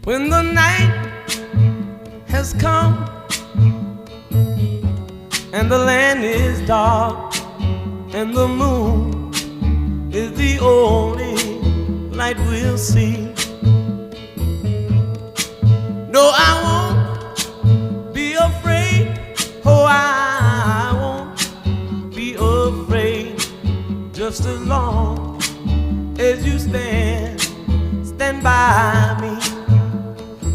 When the night has come and the land is dark and the moon is the only light we'll see. No, I won't be afraid. Oh, I won't be afraid. Just as long as you stand by me.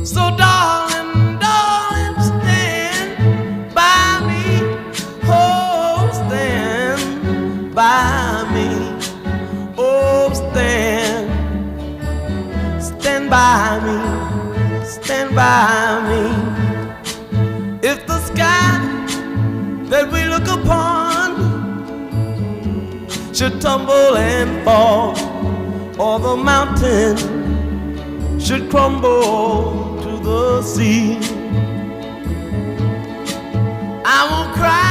So darling, darling, stand by me. Oh, stand by me. Oh, stand by me. Stand by me. If the sky that we look upon should tumble and fall, or the mountain should crumble to the sea, I won't cry.